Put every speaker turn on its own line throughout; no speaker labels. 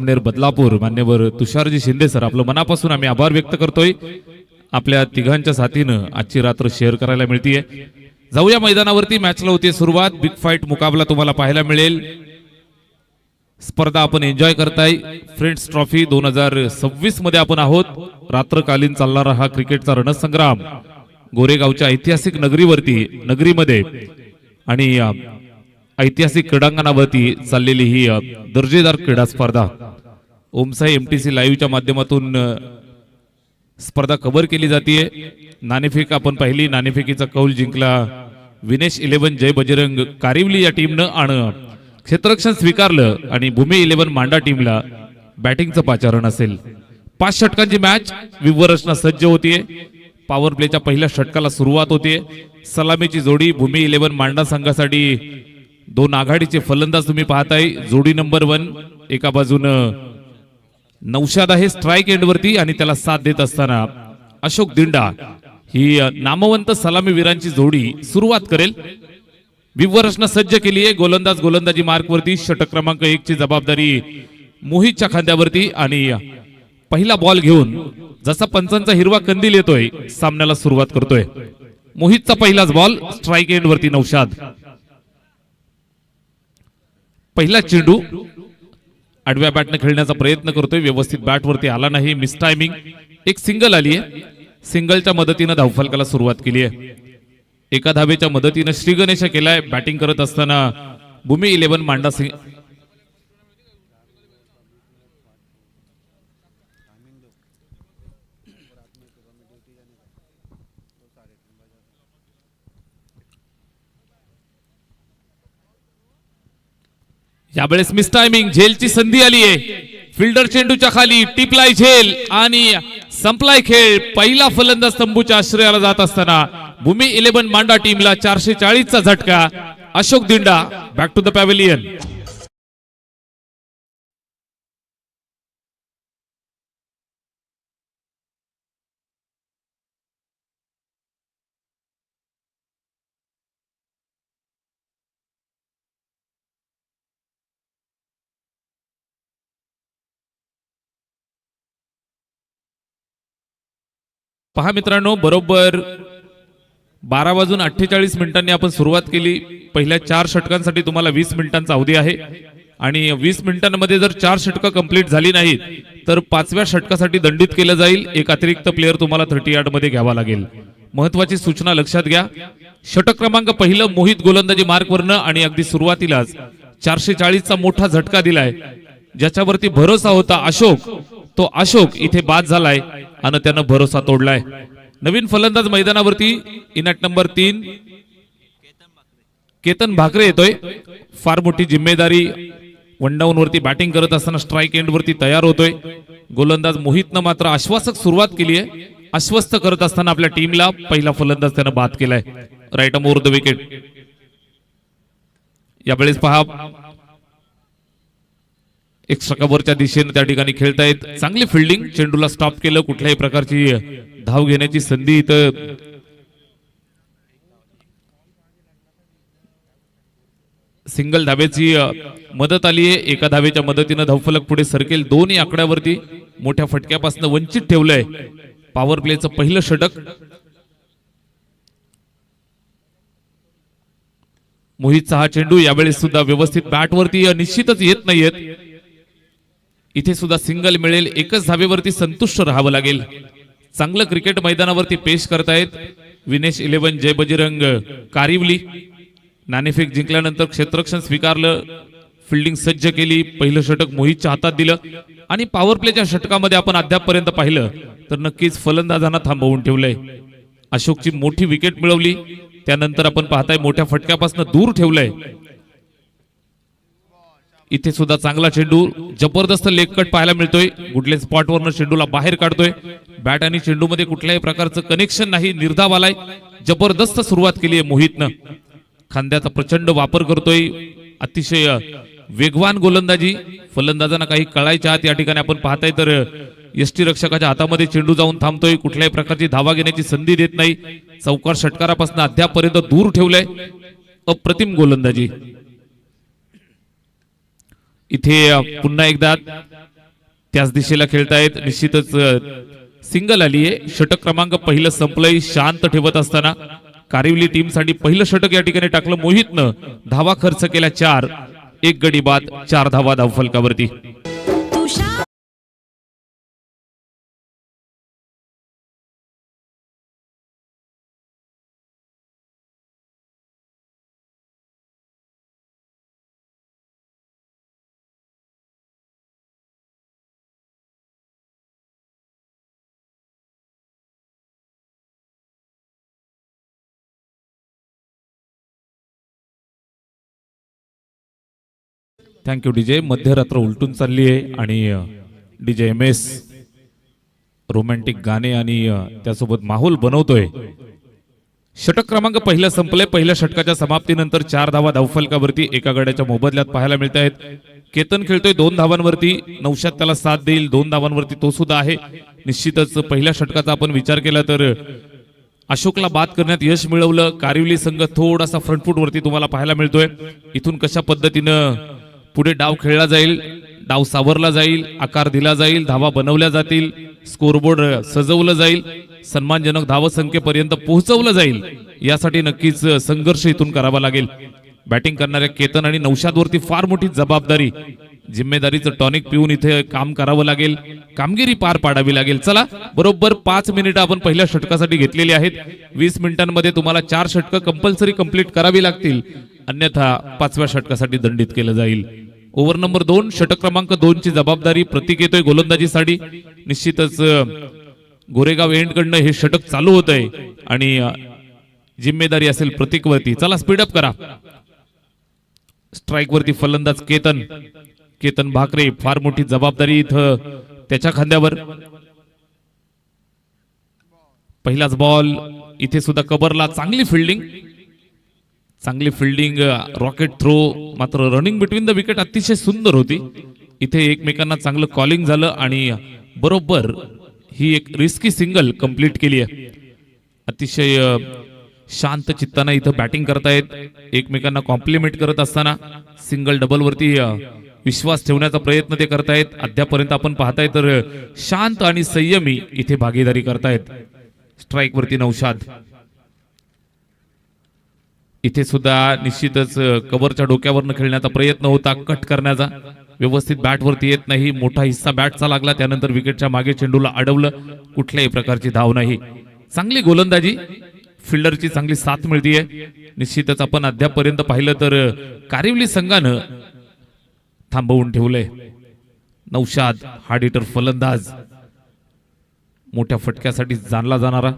बदलापूर मान्यवर तुषारजी शिंदे सर, आपलं मनापासून आम्ही आभार व्यक्त करतोय. आपल्या तिघांच्या साथीनं आजची रात्र शेअर करायला मिळतीये. जाऊया मैदानावरती. मॅचला होती सुरुवात. बिग फाईट मुकाबला तुम्हाला पाहायला मिळेल. स्पर्धा आपण एन्जॉय करताय. फ्रेंड्स ट्रॉफी 2026 मध्ये आपण आहोत. रात्रकालीन चालणारा हा क्रिकेटचा रणसंग्राम गोरेगावच्या ऐतिहासिक नगरीमध्ये आणि ऐतिहासिक क्रीडांगणावरती चाललेली ही दर्जेदार क्रीडा स्पर्धा ओमसाई एमटीसी लाईव्हच्या माध्यमातून स्पर्धा कव्हर केली जाते. नाणेफेक आपण पहिली. नाणेफेकीचा कौल जिंकला विनेश 11 जय बजरंग कारिवली या टीमनं आणि क्षेत्ररक्षण स्वीकारलं आणि भूमी 11 मांडा टीमला बॅटिंगचं पाचारण असेल. 5 षटकांची मॅच विवरचना सज्ज होतीये. पॉवर प्लेच्या पहिल्या षटकाला सुरुवात होते. सलामीची जोडी भूमी 11 मांडा संघासाठी 2 आघाडीचे फलंदाज तुम्ही पाहताय. जोडी नंबर 1 एका बाजूनं नौशाद आहे स्ट्राइक एंडवरती आणि त्याला साथ देत असताना अशोक दिंडा ही नामवंत सलामीवीरांची जोडी सुरुवात करेल. विवरचना सज्ज केली आहे. गोलंदाजी मार्कवरती. षटक क्रमांक 1 ची जबाबदारी मोहितच्या खांद्यावरती आणि पहिला बॉल घेऊन जसा पंचांचा हिरवा कंदील येतोय सामन्याला सुरुवात करतोय. मोहितचा पहिलाच बॉल स्ट्राइक एंडवरती. नौशाद पहिला चेंडू आडव्या बॅटने खेळण्याचा प्रयत्न करतोय. व्यवस्थित बॅटवरती आला नाही. Miss timing. एक सिंगल आली आहे. सिंगलच्या मदतीने धावफलकाला सुरुवात केली आहे. एका धावेच्या मदतीने श्री गणेश केलाय. बॅटिंग करत असताना भूमी 11 मांडा सिंग यावेळेस मिस टायमिंग. झेलची संधी आली आहे. फिल्डर चेंडूच्या खाली टिपलाय झेल आणि संपलाय खेळ. पहिला फलंदाज तंबूच्या आश्रयाला जात असताना भूमी 11 मांडा टीमला 440 चा झटका. Ashok Dinda back to the pavilion. पहा मित्रांनो, बरोबर 12:48 आपण सुरुवात केली. पहिल्या 4 षटकांसाठी तुम्हाला 20 मिनिटांचा अवधी आहे आणि 20 मिनिटांमध्ये जर 4 षटकं कंप्लीट झाली नाहीत तर 5व्या षटकासाठी दंडित केलं जाईल. एक अतिरिक्त प्लेअर तुम्हाला 30 यार्ड मध्ये घ्यावा लागेल. महत्वाची सूचना लक्षात घ्या. षटक क्रमांक पहिलं मोहित गोलंदाजी मार्कवरनं आणि अगदी सुरुवातीलाच 440 चा मोठा झटका दिलाय. ज्याच्यावरती भरोसा होता अशोक इथे बाद झालाय आणि त्यानं भरोसा तोडलाय. नवीन फलंदाज मैदानावरती इनॅट नंबर 3 केतन भाकरे येतोय. फार मोठी जिम्मेदारी. 1 डाऊन वरती बॅटिंग करत असताना स्ट्राइक एंड वरती तयार होतोय. गोलंदाज मोहितनं मात्र आश्वासक सुरुवात केली आहे. आश्वस्त करत असताना आपल्या टीमला पहिला फलंदाज त्यानं बाद केलाय. Right arm over the wicket. यावेळेस पहा एक्स्ट्रा कव्हरच्या दिशेने त्या ठिकाणी खेळतायत. चांगली फिल्डिंग. चेंडूला स्टॉप केलं. कुठल्याही प्रकारची धाव घेण्याची संधी इथं सिंगल धावेची मदत आली आहे. एका धावेच्या मदतीने धावफलक पुढे सरकेल. दोन्ही आकड्यावरती मोठ्या फटक्यापासून वंचित ठेवलंय. पॉवर प्लेचं पहिलं षटक. मोहितचा हा चेंडू यावेळेस सुद्धा व्यवस्थित बॅटवरती निश्चितच येत नाहीयेत. इथे सुद्धा सिंगल मिळेल. एकच धावेवरती संतुष्ट राहावं लागेल. चांगलं क्रिकेट मैदानावरती पेश करतायत विनेश 11 जय बजरंग कारिवली. नाणेफेक जिंकल्यानंतर क्षेत्ररक्षण स्वीकारलं. फिल्डिंग सज्ज केली. पहिलं षटक मोहितच्या हातात दिलं आणि पॉवर प्लेच्या षटकामध्ये आपण अद्यापपर्यंत पाहिलं तर नक्कीच फलंदाजांना थांबवून ठेवलंय. अशोकची मोठी विकेट मिळवली. त्यानंतर आपण पाहताय मोठ्या फटक्यापासून दूर ठेवलंय. इथे सुद्धा चांगला चेंडू. जबरदस्त लेग कट पाहायला मिळतोय. गुडले स्पॉट वरनं चेंडूला बाहेर काढतोय. बॅट आणि चेंडू मध्ये कुठल्याही प्रकारचं कनेक्शन नाही. निर्धाव आलाय. जबरदस्त सुरुवात केली आहे मोहितनं. खांद्याचा प्रचंड वापर करतोय. अतिशय वेगवान गोलंदाजी. फलंदाजांना काही कळायच्या आत या ठिकाणी आपण पाहताय तर यष्टीरक्षकाच्या हातामध्ये चेंडू जाऊन थांबतोय. कुठल्याही प्रकारची धावा घेण्याची संधी देत नाही. चौकार षटकारापासून अद्यापपर्यंत दूर ठेवलंय. अप्रतिम गोलंदाजी. इथे पुन्हा एकदा त्याच दिशेला खेळतायत. निश्चितच सिंगल आली आहे. षटक क्रमांक पहिलं संपलंय. शांत ठेवत असताना कारिवली टीम साठी पहिलं षटक या ठिकाणी टाकलं मोहितनं. धावा खर्च केल्या 4. 1 गडी बाद, 4 धावा धावफलकावरती. Thank you DJ. मध्यरात्र उलटून चालली आहे आणि डीजे MS रोमॅन्टिक गाणे आणि त्यासोबत माहोल बनवतोय. षटक क्रमांक पहिलं संपले. पहिल्या षटकाच्या समाप्तीनंतर 4 धावा धावफलकावरती एका गड्याच्या मोबदल्यात पाहायला मिळत आहेत. केतन खेळतोय 2 धावांवरती. नौशाद त्याला साथ देईल. 2 धावांवरती तो सुद्धा आहे. निश्चितच पहिल्या षटकाचा आपण विचार केला तर अशोकला बाद करण्यात यश मिळवलं. कारिवली संघ थोडासा फ्रंटफूट वरती तुम्हाला पाहायला मिळतोय. इथून कशा पद्धतीनं पुढे डाव खेळला जाईल, डाव सावरला जाईल, आकार दिला जाईल, धावा बनवल्या जातील, स्कोरबोर्ड सजवलं जाईल, सन्मानजनक धावसंख्येपर्यंत पोहोचवलं जाईल, यासाठी नक्कीच संघर्ष इथून करावा लागेल. बॅटिंग करणाऱ्या केतन आणि नौशादवरती फार मोठी जबाबदारी, जिम्मेदारीचं टॉनिक पिऊन इथे काम करावं लागेल, कामगिरी पार पाडावी लागेल. चला, बरोबर 5 मिनिटं आपण पहिल्या षटकासाठी घेतलेली आहेत. 20 मिनिटांमध्ये तुम्हाला 4 षटकं कंपल्सरी कंप्लीट करावी लागतील, अन्यथा 5व्या षटकासाठी दंडित केलं जाईल. ओव्हर नंबर 2, षटक क्रमांक 2 ची जबाबदारी प्रतीक येतोय गोलंदाजीसाठी. निश्चितच गोरेगाव एंड कडनं हे षटक चालू होत आहे आणि जिम्मेदारी असेल प्रतीक वरती. चला, स्पीडअप करा. स्ट्राइक वरती फलंदाज केतन भाकरे. फार मोठी जबाबदारी इथं त्याच्या खांद्यावर. पहिलाच बॉल. इथे सुद्धा कबरला चांगली फिल्डिंग, रॉकेट थ्रो. मात्र रनिंग बिटवीन द विकेट अतिशय सुंदर होती. इथे एकमेकांना चांगलं कॉलिंग झालं आणि बरोबर ही एक रिस्की सिंगल कंप्लीट केली आहे. अतिशय शांत चित्ताने इथं बॅटिंग करतायत, एकमेकांना कॉम्प्लिमेंट करत असताना सिंगल डबल वरती विश्वास ठेवण्याचा प्रयत्न ते करतायत. अद्यापर्यंत आपण पाहताय तर शांत आणि संयमी इथे भागीदारी करतायत. स्ट्राइक वरती नौशाद. इथे सुद्धा निश्चितच कव्हरच्या डोक्यावरनं खेळण्याचा प्रयत्न होता, कट करण्याचा. व्यवस्थित बॅट वरती येत नाही. मोठा हिस्सा बॅटचा लागला. त्यानंतर विकेटच्या मागे चेंडूला अडवलं. कुठल्याही प्रकारची धाव नाही. चांगली गोलंदाजी, फिल्डरची चांगली साथ मिळतीये. निश्चितच आपण अद्यापर्यंत पाहिलं तर कारिवली संघानं थांबवून ठेवलंय. नौशाद हार्ड हिटर फलंदाज, मोठ्या फटक्यासाठी जाणला जाणारा.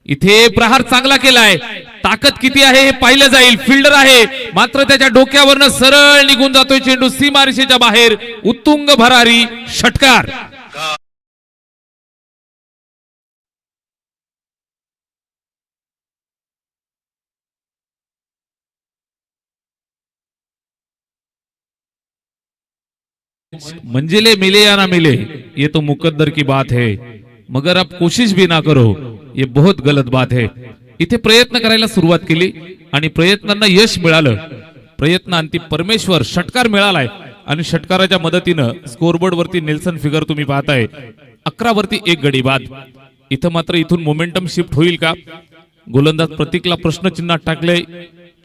इथे प्रहार चांगला केलाय. ताकद किती आहे हे पाहिलं जाईल. फिल्डर आहे, मात्र त्याच्या डोक्यावरनं सरळ निघून जातोय चेंडू सीमारेषेच्या बाहेर. उत्तुंग भरारी षटकार. मंजिले मिले या ना मिले ये तो मुकद्दर की बात है, मगर आप कोशिश भी ना करो ये बहुत गलत बात है. इथे प्रयत्न करायला सुरुवात केली आणि प्रयत्नांना यश मिळालं. प्रयत्नांती परमेश्वर. षटकार मिळालाय आणि षटकाराच्या मदतीनं स्कोरबोर्ड वरती नेल्सन फिगर तुम्ही पाहताय. 11 वरती 1 गडी बाद. इथं मात्र इथून मोमेंटम शिफ्ट होईल का? गोलंदाज प्रतीकला प्रश्नचिन्हात टाकलंय.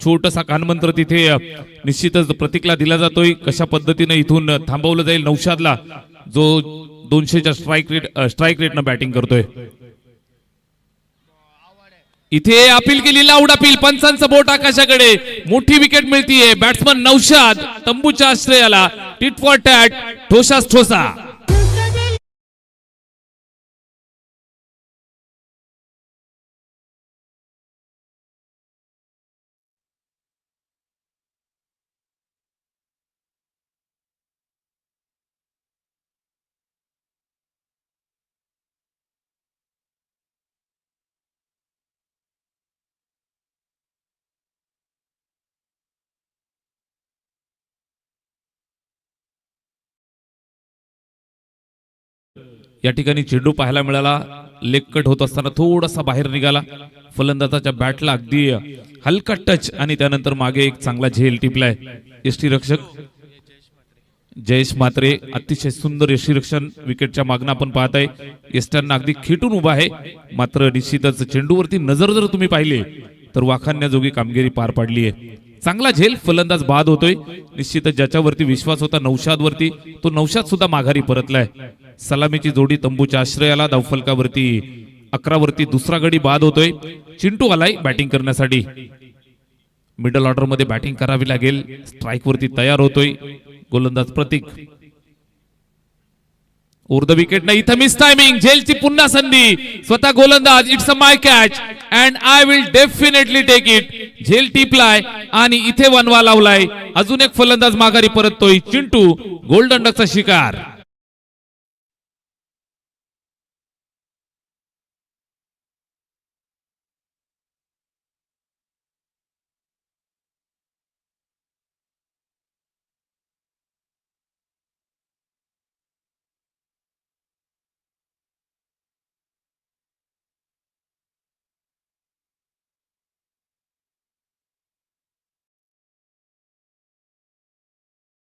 छोटासा कानमंत्र तिथे निश्चितच प्रतीकला दिला जातोय. कशा पद्धतीने इथून थांबवलं जाईल नौशादला, जो 200च्या स्ट्राइक रेटनं बॅटिंग करतोय. इथे अपील केली, लाऊड अपील. पंचांचं बोट आकाशाकडे. मोठी विकेट मिळतीये. बॅट्समन नौशाद तंबूच्या आश्रयाला. टिट फॉर टॅट, ठोसास ठोसा. या ठिकाणी चेंडू पाहायला मिळाला. लेग कट होत असताना थोडासा बाहेर निघाला. फलंदाजाच्या बॅटला अगदी हलका टच आणि त्यानंतर मागे एक चांगला झेल टिपलाय. यष्टी रक्षक जयेश म्हात्रे अतिशय सुंदर यष्टीरक्षण विकेटच्या मागणं आपण पाहताय. यष्टांना अगदी खेटून उभा आहे, मात्र निश्चितच चेंडूवरती नजर जर तुम्ही पाहिले तर वाखाणण्याजोगी कामगिरी पार पाडली आहे. चांगला झेल फलंदाज बाद होतोय. निश्चितच ज्याच्यावरती विश्वास होता नौशाद वरती, तो नौशाद सुद्धा माघारी परतलाय. सलामीची जोडी तंबूच्या आश्रयाला. धावफलकावरती 11 वरती दुसरा गडी बाद होतोय. चिंटू आलाय बॅटिंग करण्यासाठी. मिडल ऑर्डर मध्ये बॅटिंग करावी लागेल. स्ट्राईक वरती तयार होतोय गोलंदाज प्रतीक. ओव्हर द विकेट नाही, इथं मिस टायमिंग. झेलची पुन्हा संधी. स्वतः गोलंदाज, it's a my catch and I will definitely take it. झेल टिपलाय आणि इथे वनवा लावलाय. अजून एक फलंदाज माघारी परततोय. चिंटू गोल्डन डकचा शिकार.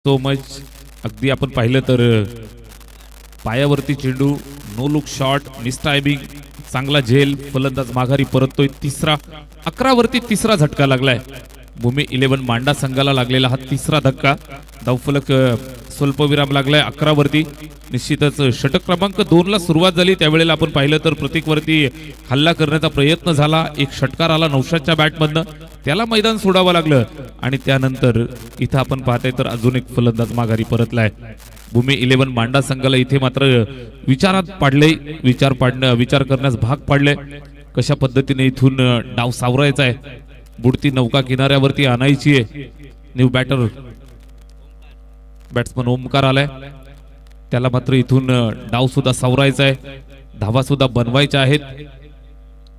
So much. अगदी आपण पाहिलं तर पायावरती चेंडू, no look shot, miss timing, चांगला झेल. फलंदाज माघारी परततोय. 11 वरती तिसरा झटका लागलाय. भूमी 11 मांडा संघाला लागलेला हा तिसरा धक्का. धावफलक स्वल्पविराम लागलाय 11 वरती. निश्चितच षटक क्रमांक 2 ला सुरुवात झाली त्यावेळेला आपण पाहिलं तर प्रतीक वरती हल्ला करण्याचा प्रयत्न झाला. एक षटकार आला नौशादच्या बॅटमधनं, त्याला मैदान सोडावं लागलं आणि त्यानंतर इथं आपण पाहताय तर अजून एक फलंदाज माघारी परतलाय. भूमी 11 मांडा संघाला इथे मात्र विचारात पाडले. विचार करण्यास भाग पाडले. कशा पद्धतीने इथून डाव सावरायचा आहे. बुडती नौका किनाऱ्यावरती आणायची आहे. न्यू बॅट्समन ओमकार आलाय. त्याला मात्र इथून डाव सुद्धा सावरायचा आहे. धावा सुद्धा बनवायच्या आहेत.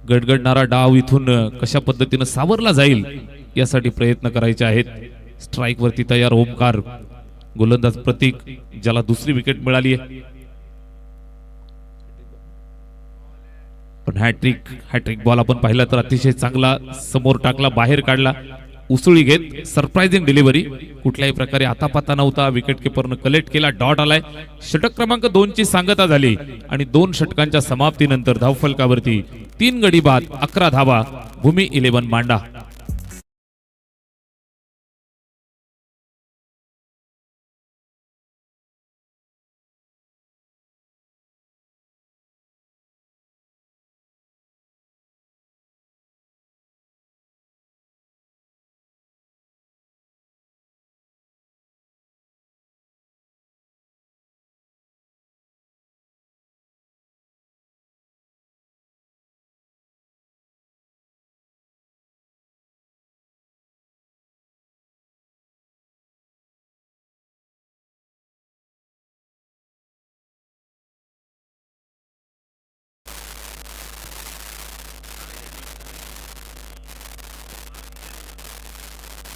गडगडणारा डाव इथून कशा पद्धतीने सावरला जाईल यासाठी प्रयत्न करायचे आहेत. स्ट्राईक वरती तयार ओमकार. गोलंदाज प्रतीक, ज्याला दुसरी विकेट मिळाली आहे. पण हॅट्रिक बॉल आपण पाहिला तर अतिशय चांगला समोर टाकला, बाहेर काढला. उसळी घेत सरप्राइझिंग डिलिव्हरी. कुठल्याही प्रकारे आतापाता नव्हता. विकेट किपरनं कलेक्ट केला. डॉट आलाय. षटक क्रमांक 2 ची सांगता झाली आणि 2 षटकांच्या समाप्तीनंतर धावफलकावरती 3 गडी बाद, 11 धावा. भूमी 11 मांडा.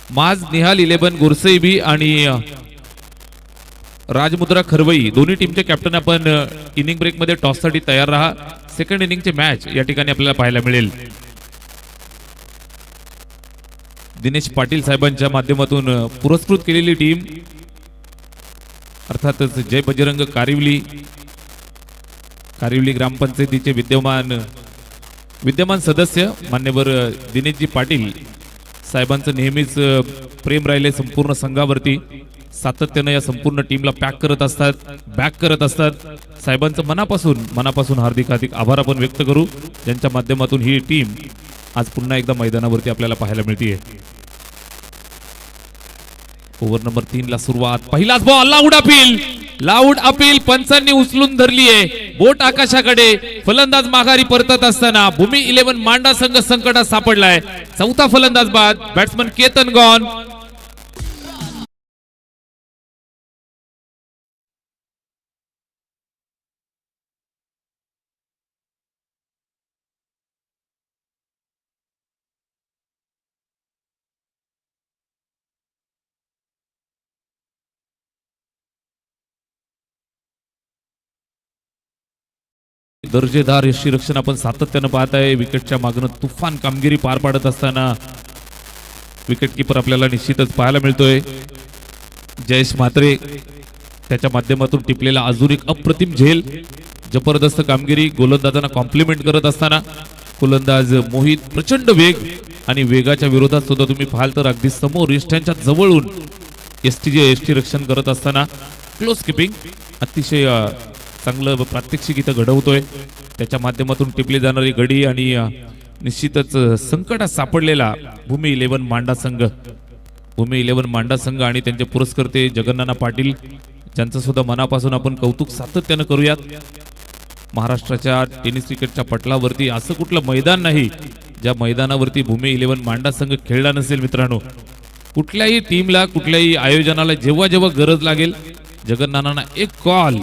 माज निहाल 11 गुरसैबी आणि राजमुद्रा खरवई दोन्ही टीमचे कॅप्टन आपण इनिंग ब्रेक मध्ये टॉस साठी तयार राहा. सेकंड इनिंगचे मॅच या ठिकाणी आपल्याला पाहायला मिळेल. दिनेश पाटील साहेबांच्या माध्यमातून पुरस्कृत केलेली टीम अर्थातच जय बजरंग कारिवली ग्रामपंचायतीचे विद्यमान सदस्य मान्यवर दिनेशजी पाटील साहेबांचं नेहमीच प्रेम राहिले संपूर्ण संघावरती. सातत्याने या संपूर्ण टीमला बॅक करत असतात. साहेबांचं मनापासून हार्दिक आभार आपण व्यक्त करू, ज्यांच्या माध्यमातून ही टीम आज पुन्हा एकदा मैदानावरती आपल्याला पाहायला मिळते. ओव्हर नंबर 3 ला सुरुवात. पहिलाच बॉल लाऊड अपील पंचांनी उचलून धरलीये. बोट आकाशाकडे. फलंदाज माघारी परतत असताना भूमी 11 मांडा संघ संकटात सापडलाय. चौथा फलंदाज बाद. Batsman Ketan gone. दर्जेदार यष्टीरक्षण आपण सातत्यानं पाहत आहे. विकेटच्या मागणं तुफान कामगिरी पार पाडत असताना विकेट किपर आपल्याला निश्चितच पाहायला मिळतोय. जयेश म्हात्रे त्याच्या माध्यमातून टिपलेला अजून एक अप्रतिम झेल. जबरदस्त कामगिरी गोलंदाजांना कॉम्प्लिमेंट करत असताना गोलंदाज मोहित प्रचंड वेग आणि वेगाच्या विरोधात सुद्धा तुम्ही पाहाल तर अगदी समोर यष्ट्यांच्या जवळून एसटी रक्षण करत असताना क्लोज किपिंग अतिशय चांगलं प्रात्यक्षिक इथं घडवतोय. त्याच्या माध्यमातून टिपली जाणारी गडी आणि निश्चितच संकटात सापडलेला भूमी 11 मांडा संघ, भूमी 11 मांडा संघ आणि त्यांचे पुरस्कर्ते जगन्नाना पाटील ज्यांचं सुद्धा मनापासून आपण कौतुक सातत्यानं करूयात. महाराष्ट्राच्या टेनिस क्रिकेटच्या पटलावरती असं कुठलं मैदान नाही ज्या मैदानावरती भूमी 11 मांडा संघ खेळला नसेल. मित्रांनो, कुठल्याही टीमला कुठल्याही आयोजनाला जेव्हा जेव्हा गरज लागेल जगन्नानांना एक कॉल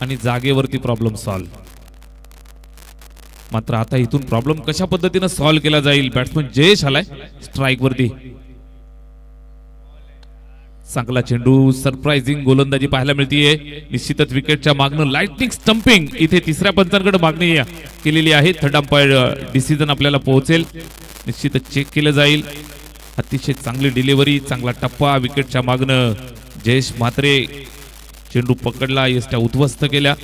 आणि जागेवरती प्रॉब्लेम सॉल्व. मात्र आता इथून प्रॉब्लेम कशा पद्धतीने सॉल्व केला जाईल. बॅट्समन जयेश आलाय स्ट्राइक वरती. चांगला चेंडू, सरप्राइझिंग गोलंदाजी पाहायला मिळतीये. निश्चितच विकेटच्या मागणं लाइटनिंग स्टंपिंग इथे तिसऱ्या पंचांकडे मागणी केलेली आहे. थर्ड अंपायर डिसिजन आपल्याला पोहोचेल, निश्चितच चेक केलं जाईल. अतिशय चांगली डिलिव्हरी, चांगला टप्पा विकेटच्या मागणं. जयेश म्हात्रे चेंडू पकडला, यष्ट्या उद्ध्वस्त केल्या.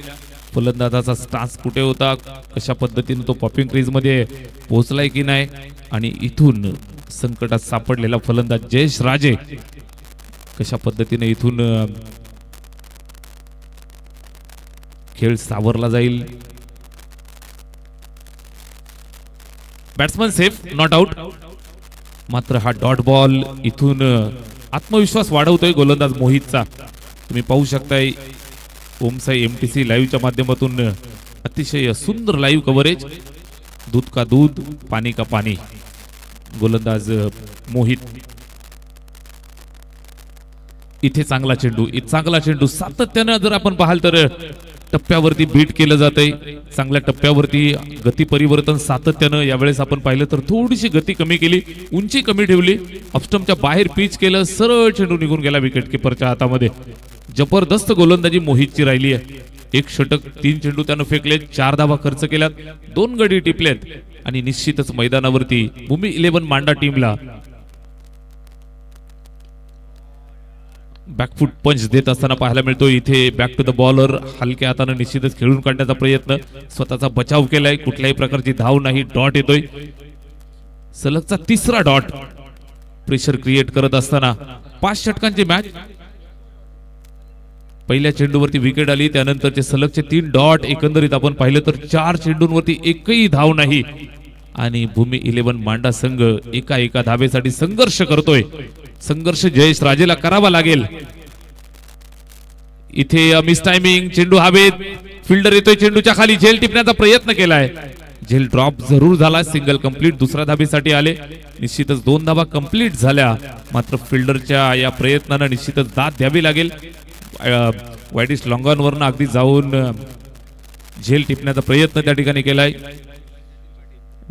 फलंदाजाचा स्टान्स कुठे होता, कशा पद्धतीने तो पॉपिंग क्रीज मध्ये पोहोचलाय की नाही आणि इथून संकटात सापडलेला फलंदाज जयेश राजे कशा पद्धतीने इथून खेळ सावरला जाईल. Batsman safe, not out. मात्र हा डॉट बॉल इथून आत्मविश्वास वाढवतोय गोलंदाज मोहितचा. तुम्ही पाहू शकताय ओमसाई MTC लाईव्हच्या माध्यमातून अतिशय सुंदर लाईव्ह कव्हरेज. दूध का दूध, पाणी का पाणी. गोलंदाज मोहित इथे चांगला चेंडू सातत्यानं जर आपण पाहाल तर टप्प्यावरती बीट केलं जातंय. चांगल्या टप्प्यावरती गती परिवर्तन सातत्यानं. यावेळेस आपण पाहिलं तर थोडीशी गती कमी केली, उंची कमी ठेवली, ऑफस्टंपच्या बाहेर पिच केलं, सरळ चेंडू निघून गेला विकेट किपरच्या हातामध्ये. जबरदस्त गोलंदाजी मोहितची राहिली आहे. एक षटक, 3 चेंडू त्यानं फेकले, 4 धावा खर्च केल्यात, 2 गडी टिपलेत आणि निश्चितच मैदानावरती भूमी 11 मांडा टीमला बॅकफुट पंच देत असताना पाहायला मिळतो. इथे बॅक टू द बॉलर हलक्या हाताने निश्चितच खेळून काढण्याचा प्रयत्न, स्वतःचा बचाव केलाय, कुठल्याही प्रकारची धाव नाही. डॉट येतोय, सलगचा 3रा डॉट. प्रेशर क्रिएट करत असताना 5 षटकांची मॅच. पहिल्या चेंडूवरती विकेट आली, त्यानंतरचे सलगचे 3 डॉट. एकंदरीत आपण पाहिलं तर 4 चेंडूंवरती एकही धाव नाही आणि भूमी 11 मांडा संघ एका धावेसाठी संघर्ष करतोय. संघर्ष जयेश राजेला करावा लागेल. इथे मिस टायमिंग, चेंडू हवेत, फिल्डर येतोय चेंडूच्या खाली, झेल टिपण्याचा प्रयत्न केलाय, झेल ड्रॉप जरूर झाला. सिंगल कंप्लीट, दुसऱ्या धाबेसाठी आले. निश्चितच 2 धाबा कंप्लीट झाल्या. मात्र फिल्डरच्या या प्रयत्नानं निश्चितच दाद द्यावी लागेल. वाईडिश लॉंगॉनवरनं अगदी जाऊन झेल टिपण्याचा प्रयत्न त्या ठिकाणी केलाय.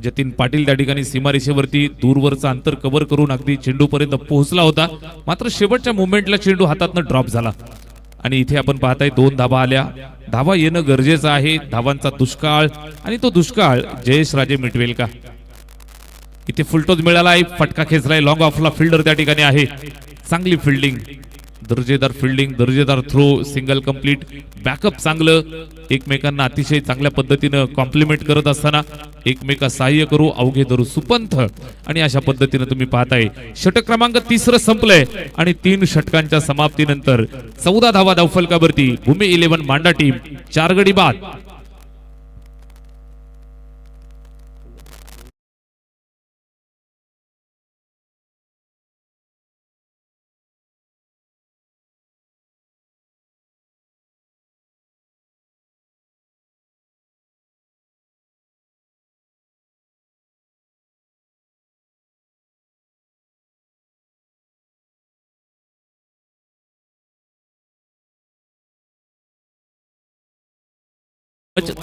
जतीन पाटील त्या ठिकाणी सीमारेषेवरती दूरवरचा अंतर कव्हर करून अगदी चेंडू पर्यंत पोहोचला होता. मात्र शेवटच्या मुवमेंटला चेंडू हातातनं ड्रॉप झाला आणि इथे आपण पाहताय 2 धाबा आल्या. धावा येणं गरजेचं आहे. धावांचा दुष्काळ आणि तो दुष्काळ जयेश राजे मिटवेल का. इथे फुलटॉस मिळालाय, फटका खेचलाय, लॉंग ऑफला फिल्डर त्या ठिकाणी आहे. चांगली फिल्डिंग, दर्जेदार फिल्डिंग, दर्जेदार थ्रो, सिंगल कंप्लीट, बॅकअप चांगलं. एकमेकांना अतिशय चांगल्या पद्धतीनं कॉम्प्लिमेंट करत असताना एकमेका सहाय्य करू, अवघे धरू सुपंथ. आणि अशा पद्धतीनं तुम्ही पाहताय षटक क्रमांक 3 संपलंय आणि 3 षटकांच्या समाप्तीनंतर 14 धावा धावफलकावरती भूमी 11 मांडा टीम 4 गडी बाद.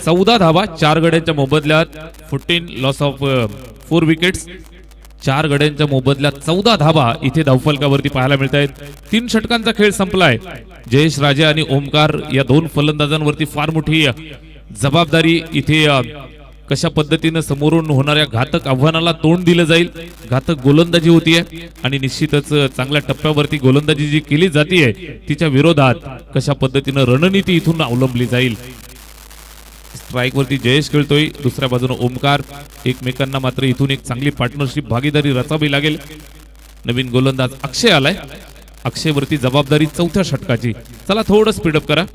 चौदा धावा 4 गड्यांच्या मोबदल्यात 14 लॉस ऑफ 4 विकेट्स. 4 गड्यांच्या मोबदल्यात 14 धावा इथे धावफलकावरती पाहायला मिळत आहेत. 3 षटकांचा खेळ संपलाय. जयेश राजे आणि ओमकार या 2 फलंदाजांवरती फार मोठी जबाबदारी इथे कशा पद्धतीनं समोरून होणाऱ्या घातक आव्हानाला तोंड दिलं जाईल. घातक गोलंदाजी होतीये आणि निश्चितच चांगल्या टप्प्यावरती गोलंदाजी जी केली जाते तिच्या विरोधात कशा पद्धतीनं रणनीती इथून अवलंबली जाईल. स्ट्राईक वरती जयेश खेळतोय, दुसऱ्या बाजूने ओमकार. एकमेकांना मात्र इथून एक चांगली पार्टनरशिप भागीदारी रचावी लागेल. नवीन गोलंदाज अक्षय आलाय. अक्षय वरती जबाबदारी चौथ्या षटकाची. चला थोडं स्पीडअप करा.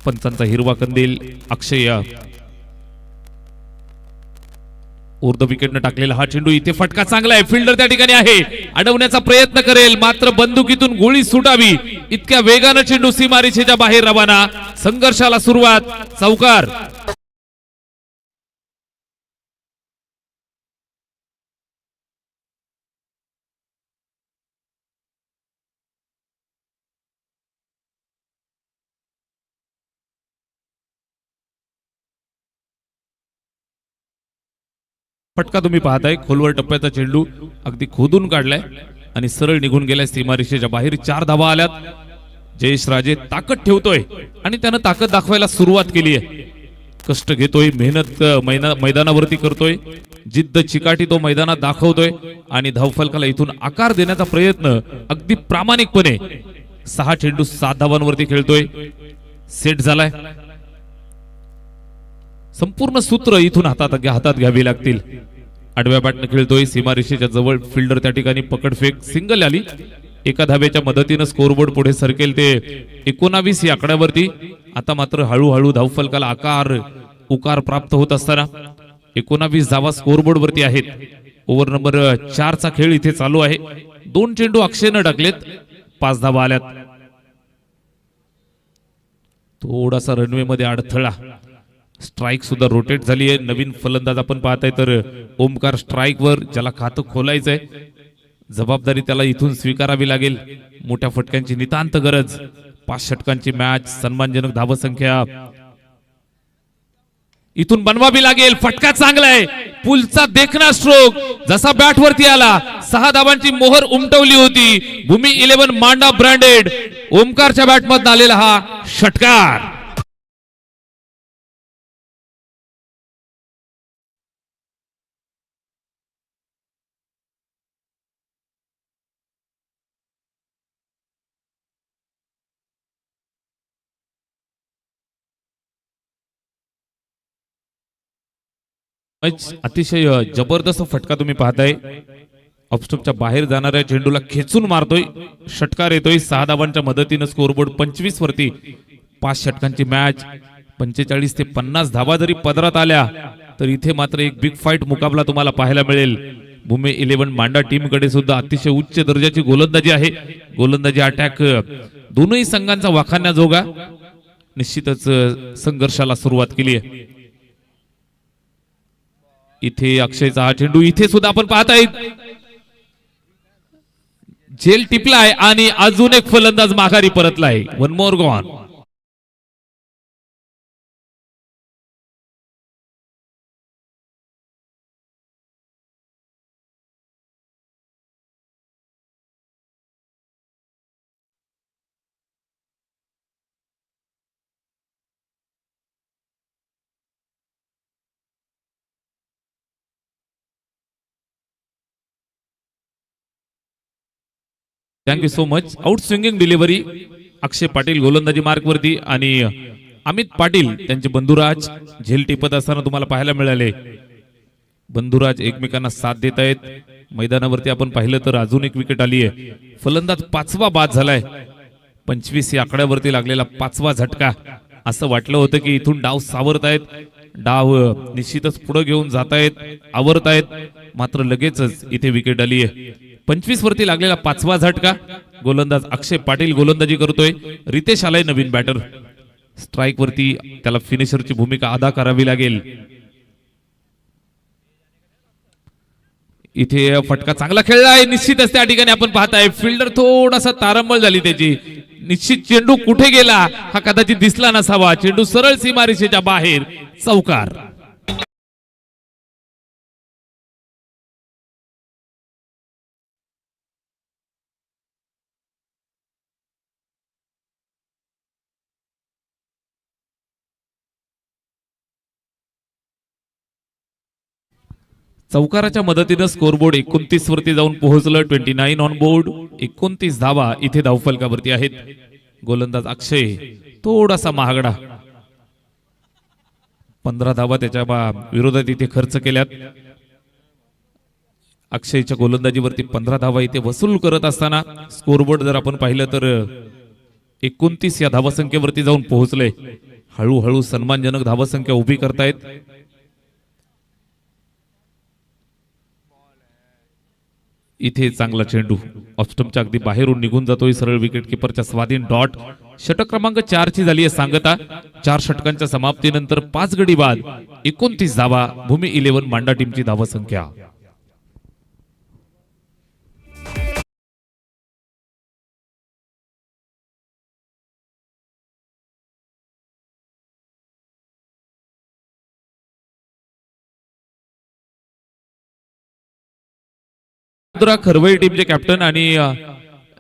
पंचांचा हिरवा कंदील. अक्षय ऊर्ध्व विकेटने टाकलेला हा चेंडू. इथे फटका चांगला आहे. फिल्डर त्या ठिकाणी आहे, अडवण्याचा प्रयत्न करेल, मात्र बंदुकीतून गोळी सुटावी इतक्या वेगानं चेंडू सीमारेषेच्या बाहेर रवाना. संघर्षाला सुरुवात. चौकार. फटका तुम्ही पाहताय. खोलवर टप्प्याचा चेंडू अगदी खोदून काढलाय आणि सरळ निघून गेलाय सीमारेषेच्या बाहेर. 4 धावा आल्यात. जयेश राजे ताकद ठेवतोय आणि त्यानं ताकद दाखवायला सुरुवात केली आहे. कष्ट घेतोय, मेहनत मैदानावरती करतोय, जिद्द चिकाटी तो मैदानात दाखवतोय आणि धावफलकाला इथून आकार देण्याचा प्रयत्न अगदी प्रामाणिकपणे. 6 चेंडू 7 धावांवरती खेळतोय. सेट झालाय. संपूर्ण सूत्र इथून हातात घ्यावी लागतील. आडव्या बॅटने खेळतोय. सीमारेषेच्या जवळ फिल्डर त्या ठिकाणी पकडफेक. सिंगल आली. एका धाब्याच्या मदतीनं स्कोरबोर्ड पुढे सरकेल ते 19 या आकड्यावरती. आता मात्र हळूहळू धावफलकाला आकार उकार प्राप्त होत असताना 19 धावा स्कोरबोर्ड वरती आहेत. ओव्हर नंबर 4 चा खेळ इथे चालू आहे. 2 चेंडू अक्षयनं टाकलेत. 5 धावा आल्यात. थोडासा रनवे मध्ये अडथळा. स्ट्राईक सुद्धा रोटेट झाली आहे. नवीन फलंदाज आपण पाहताय तर ओमकार स्ट्राईक वर, ज्याला खातं खोलायचंय. जबाबदारी त्याला इथून स्वीकारावी लागेल. मोठ्या फटक्यांची नितांत गरज. 5 षटकांची मॅच, सन्मानजनक धावसंख्या इथून बनवावी लागेल. फटका चांगला आहे. पुलचा देखना स्ट्रोक. जसा बॅट वरती आला 6 धावांची मोहर उमटवली होती. भूमी 11 मांडा ब्रँडेड ओमकारच्या बॅटमधून आलेला हा षटकार. अतिशय जबरदस्त फटका तुम्ही पाहताय. ऑफस्टॉपच्या बाहेर जाणाऱ्या चेंडूला खेचून मारतोय. षटकार येतोय. 6 धावांच्या मदतीनं स्कोरबोर्ड 25 वरती. 5 षटकांची मॅच. 45 ते 50 धावा जरी पदरात आल्या तर इथे मात्र एक बिग फाईट मुकाबला तुम्हाला पाहायला मिळेल. भूमी 11 मांडा टीम कडे सुद्धा अतिशय उच्च दर्जाची गोलंदाजी आहे. गोलंदाजी अटॅक दोनही संघांचा वाखाणण्याजोगा. निश्चितच संघर्षाला सुरुवात केली आहे. इथे अक्षयचा हा चेंडू. इथे सुद्धा आपण पाहताय झेल टिपलाय आणि अजून एक फलंदाज माघारी परतलाय. One more gone. Thank you so much. Out swinging delivery. Akshay Patil गोलंदाजी मार्क वरती आणि अमित पाटील त्यांचे बंधुराज झेल टिपत असताना तुम्हाला पाहायला मिळाले. बंधुराज एकमेकांना साथ देत आहेत. मैदानावरती आपण पाहिलं तर अजून एक विकेट आली आहे. फलंदाज 5वा बाद झालाय. 25 या आकड्यावरती लागलेला 5वा झटका. असं वाटलं होतं की इथून डाव सावरतायत, डाव निश्चितच पुढे घेऊन जातायत, आवरतायत, मात्र लगेचच इथे विकेट आली आहे. 25 वरती लागलेला 5वा झटका. गोलंदाज अक्षय पाटील गोलंदाजी करतोय. रितेश आलाय नवीन बॅटर. स्ट्राईक वरती त्याला फिनिशरची भूमिका अदा करावी लागेल. इथे फटका चांगला खेळला आहे. निश्चितच त्या ठिकाणी आपण पाहताय फिल्डर थोडासा तारंबळ झाली त्याची. निश्चित चेंडू कुठे गेला हा कदाचित दिसला नसावा. चेंडू सरळ सीमारेषेच्या बाहेर. चौकार. चौकाराच्या मदतीनं स्कोरबोर्ड 29 वरती जाऊन पोहोचलं. 29 ऑन बोर्ड. 29 धावा इथे धावफलकावरती आहेत. गोलंदाज अक्षय थोडासा महागडा, 15 धावा त्याच्या विरोधात इथे खर्च केल्यात. अक्षयच्या गोलंदाजीवरती 15 धावा इथे वसूल करत असताना स्कोरबोर्ड जर आपण पाहिलं तर 29 या धावसंख्येवरती जाऊन पोहोचले. हळूहळू सन्मानजनक धावसंख्या उभी करतायत. इथे चांगला चेंडू ऑफस्टंपच्या अगदी बाहेरून निघून जातोय. सरळ विकेट किपरच्या स्वाधीन. डॉट. षटक क्रमांक 4 ची झाली आहे सांगता. 4 षटकांच्या समाप्तीनंतर 5 गडी बाद 29 धावा भूमी 11 मांडा टीमची धावसंख्या. खरवई टीमचे कॅप्टन आणि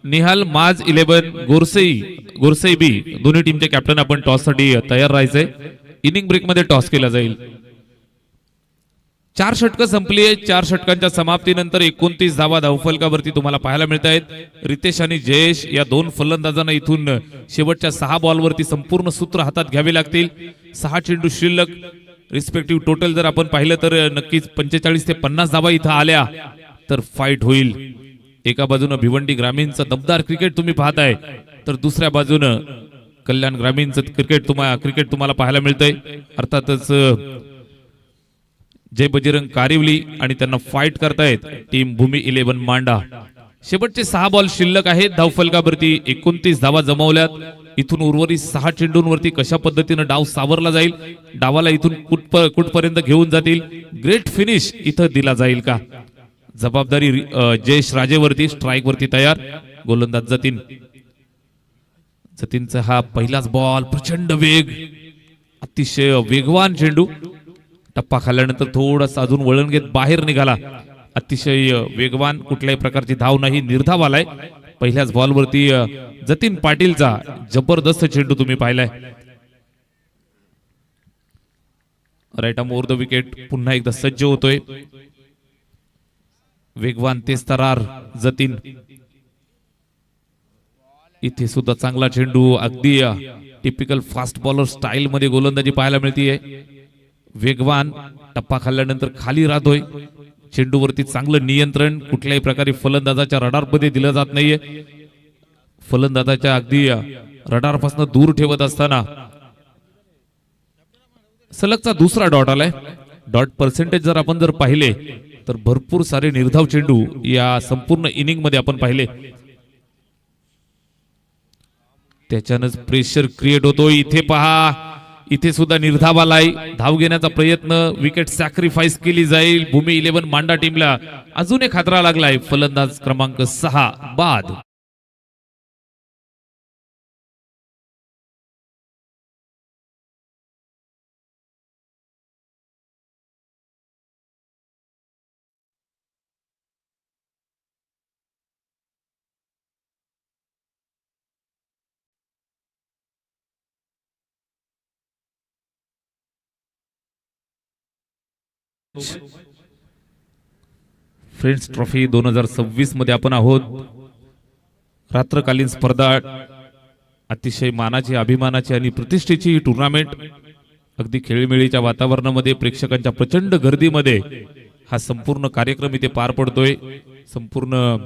निहाल माज 11 गोरसई बी दोन्ही टीमचे कॅप्टन आपण टॉस साठी तयार राहायचंय. इनिंग ब्रेक मध्ये टॉस केला जाईल. 4 षटकं संपली आहेत. 4 षटकांच्या समाप्तीनंतर 29 धावा धावफलकावरती तुम्हाला पाहायला मिळत आहेत. रितेश आणि जयेश या दोन फलंदाजांना इथून शेवटच्या 6 बॉलवरती संपूर्ण सूत्र हातात घ्यावे लागतील. 6 चेंडू शिल्लक. रिस्पेक्टिव्ह टोटल जर आपण पाहिलं तर नक्कीच 45 ते 50 धावा इथं आल्या तर फाईट होईल. एका बाजूनं भिवंडी ग्रामीणचं दमदार क्रिकेट तुम्ही पाहताय तर दुसऱ्या बाजूनं कल्याण ग्रामीणचं क्रिकेट तुम्हाला पाहायला मिळतंय. अर्थातच जय बजरंग कारिवली आणि त्यांना फाईट करतायत टीम भूमी 11 मांडा. शेवटचे 6 बॉल शिल्लक आहेत धावफलकावरती. 29 धावा जमवल्यात. इथून उर्वरित 6 चेंडूंवरती कशा पद्धतीनं डाव सावरला जाईल, डावाला इथून कुठपर्यंत घेऊन जातील, ग्रेट फिनिश इथं दिला जाईल का, जबाबदारी जयेश राजेवरती. स्ट्राइक वरती तयार. गोलंदाज जतीनचा हा पहिलाच बॉल. प्रचंड वेग, अतिशय वेगवान चेंडू. टप्पा खाल्ल्यानंतर थोडासा अजून वळण घेत बाहेर निघाला. अतिशय वेगवान, कुठल्याही प्रकारची धाव नाही, निर्धाव आलाय. पहिल्याच बॉलवरती जतीन पाटीलचा जबरदस्त चेंडू तुम्ही पाहिलाय. Right arm over the wicket पुन्हा एकदा सज्ज होतोय. वेगवान तेज तरार जतीन. इथे सुद्धा चांगला चेंडू. अगदी टिपिकल फास्ट बॉलर स्टाईल मध्ये गोलंदाजी पाहायला मिळतीये. वेगवान, टप्पा खाल्ल्यानंतर खाली राहतोय. चेंडूवरती चांगलं नियंत्रण, कुठल्याही प्रकारे फलंदाजाच्या रडार मध्ये दिलं जात नाहीये. फलंदाजाच्या अगदी रडार पासून दूर ठेवत असताना सलगचा दुसरा डॉट आलाय. डॉट पर्सेंटेज जर आपण पाहिले तर भरपूर सारे निर्धाव चेंडू या संपूर्ण इनिंग मध्ये आपण पाहिले. त्याच्यानंच प्रेशर क्रिएट होतो. इथे पहा, इथे सुद्धा निर्धाव आलाय. धाव घेण्याचा प्रयत्न, विकेट सॅक्रिफाईस केली जाईल. भूमी 11 मांडा टीमला अजून एक खतरा लागलाय. फलंदाज क्रमांक 6 बाद. फ्रेंड्स ट्रॉफी 2026 मध्ये आपण आहोत. रात्रकालीन स्पर्धा, अतिशय मानाची, अभिमानाची आणि प्रतिष्ठेची ही टुर्नामेंट. अगदी खेळीमेळीच्या वातावरणामध्ये, प्रेक्षकांच्या प्रचंड गर्दीमध्ये हा संपूर्ण कार्यक्रम इथे पार पडतोय. संपूर्ण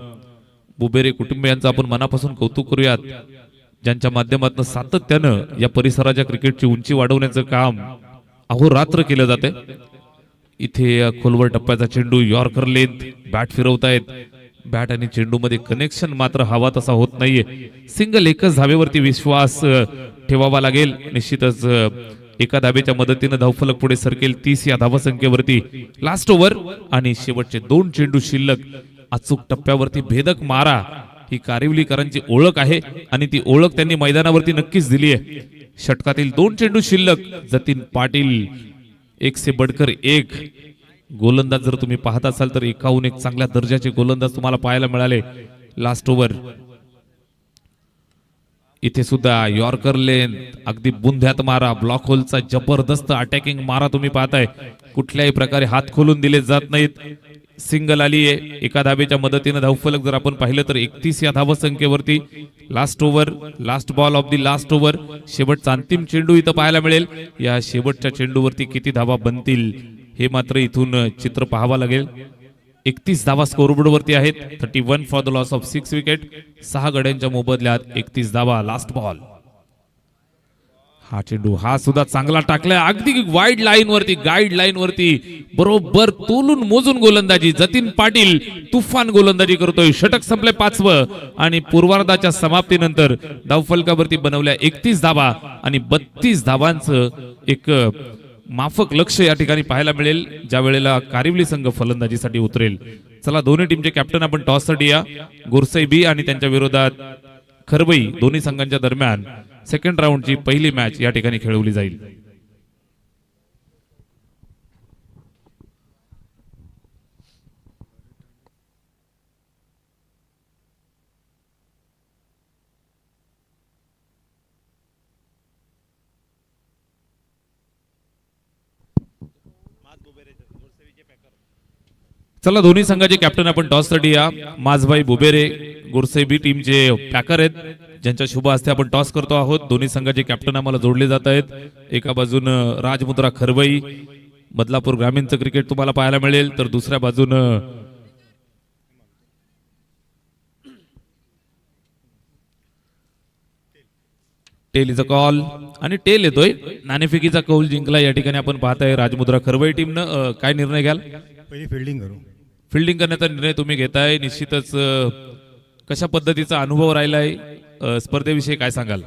बुबेरे कुटुंबियांचं आपण मनापासून कौतुक करूयात, ज्यांच्या माध्यमातून सातत्यानं या परिसराच्या क्रिकेटची उंची वाढवण्याचं काम अहोरात्र केलं जाते. इथे खोलवर टप्प्याचा चेंडू, यॉर्कर लेंथ, बॅट फिरवतायत. बॅट आणि चेंडू मध्ये कनेक्शन मात्र हवा तसा होत नाहीये. सिंगल एकच धावेवरती विश्वास ठेवावा लागेल. निश्चितच एका धावेच्या मदतीने धावफलक पुढे सरकेल 30 या धावसंख्येवरती. लास्ट ओव्हर आणि शेवटचे 2 चेंडू शिल्लक. अचूक टप्प्यावरती भेदक मारा ही कारिवलीकरांची ओळख आहे आणि ती ओळख त्यांनी मैदानावरती नक्कीच दिली आहे. षटकातील 2 चेंडू शिल्लक. जतीन पाटील एक से बढ़कर एक गोलंदाज जर तुम्ही पाहत असाल तर एकाहून एक चांगल्या दर्जाचे गोलंदाज तुम्हाला पाहायला मिळाले. लास्ट ओव्हर इथे सुद्धा यॉर्कर लेन अगदी बुंध्यात मारा, ब्लॉक होलचा जबरदस्त अटॅकिंग मारा तुम्ही पाहताय, कुठल्याही प्रकारे हात खोलून दिले जात नाहीत. सिंगल आली आहे एका धाबेच्या मदतीने. धावफलक जर आपण पाहिलं तर 31 या धावसंख्येवरती. Last over, last ball of the last over, शेवटचा अंतिम चेंडू इथं पाहायला मिळेल. या शेवटच्या चेंडूवरती किती धावा बनतील हे मात्र इथून चित्र पाहावं लागेल. 31 धावा स्कोरबोर्ड वरती आहेत. 31 for the loss of 6 wicket. 6 गड्यांच्या मोबदल्यात 31 धावा. Last ball. हा चेंडू हा सुद्धा चांगला टाकलाय अगदी वाईड लाईन वरती, गाईड लाईन वरती बरोबर तोलून मोजून गोलंदाजी. जतीन पाटील तुफान गोलंदाजी करतोय. षटक संपले 5वं आणि पूर्वार्धाच्या समाप्तीनंतर धावफलकावरती बनवल्या 31 धावा आणि 32 धावांचं एक माफक लक्ष या ठिकाणी पाहायला मिळेल ज्या वेळेला कारिवली संघ फलंदाजीसाठी उतरेल. चला दोन्ही टीमचे कॅप्टन आपण टॉससाठी या. गुरसई बी आणि त्यांच्या विरोधात खरबई दोन्ही संघांच्या दरम्यान सेकंड राऊंडची पहिली मॅच या ठिकाणी खेळवली जाईल. चला दोन्ही संघाचे कॅप्टन आपण टॉससाठी या. माझभाई बुबेरे गुरसई बी टीमचे पॅकर आहेत, ज्यांच्या शुभ हस्ते आपण टॉस करतो आहोत. दोन्ही संघाचे कॅप्टन आम्हाला जोडले जात आहेत. एका बाजूनं राजमुद्रा खरबई बदलापूर ग्रामीणचं क्रिकेट तुम्हाला पाहायला मिळेल, तर दुसऱ्या बाजूनं टेलीचा कॉल आणि टेल येतोय. नाणेफेकीचा कौल जिंकला या ठिकाणी आपण पाहताय राजमुद्रा खरबई टीमनं. काय निर्णय घ्याल?
पहिली फिल्डिंग करू.
फिल्डिंग करण्याचा निर्णय तुम्ही घेताय. निश्चितच कशा पद्धतीचा अनुभव राहिलाय स्पर्धेविषयी काय सांगाल?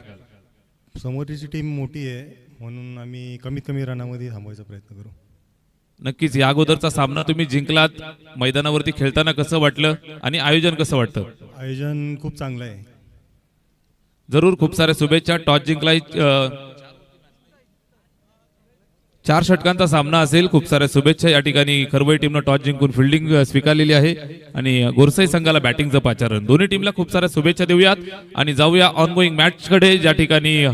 समोरची टीम मोठी आहे म्हणून आम्ही कमीत कमी रनामध्ये थांबवायचा प्रयत्न करू.
नक्कीच या अगोदरचा सामना तुम्ही जिंकलात. मैदानावरती खेळताना कसं वाटलं आणि आयोजन कसं वाटतं?
आयोजन खूप चांगलं आहे.
जरूर खूप साऱ्या शुभेच्छा. टॉस जिंकलाय. 4 षटकांचा सामना असेल. खूप साऱ्या शुभेच्छा. या ठिकाणी खरबई टीमनं टॉस जिंकून फिल्डिंग स्वीकारलेली आहे आणि गोरसई संघाला बॅटिंगचं पाचारण. दोन्ही टीमला खूप साऱ्या शुभेच्छा देऊयात आणि जाऊया ऑनगोईंग मॅच कडे, ज्या ठिकाणी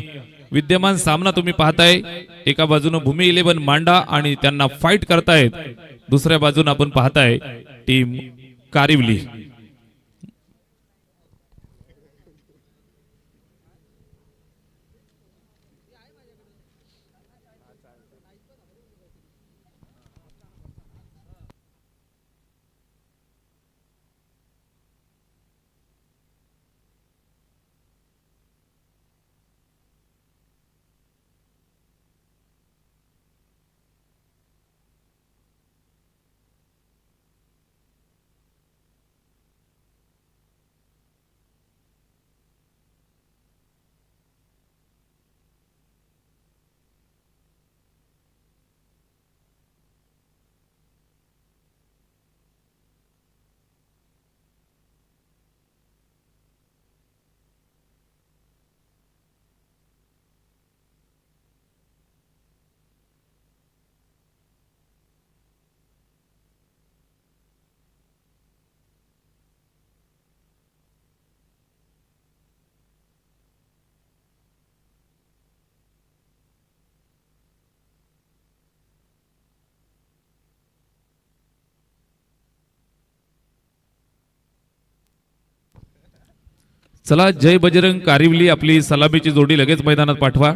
विद्यमान सामना तुम्ही पाहताय. एका बाजूनं भूमी 11 मांडा आणि त्यांना फाईट करतायत, दुसऱ्या बाजून आपण पाहताय टीम कारिवली. चला जय बजरंग कारिवली आपली सलामीची जोडी लगेच मैदानात पाठवा.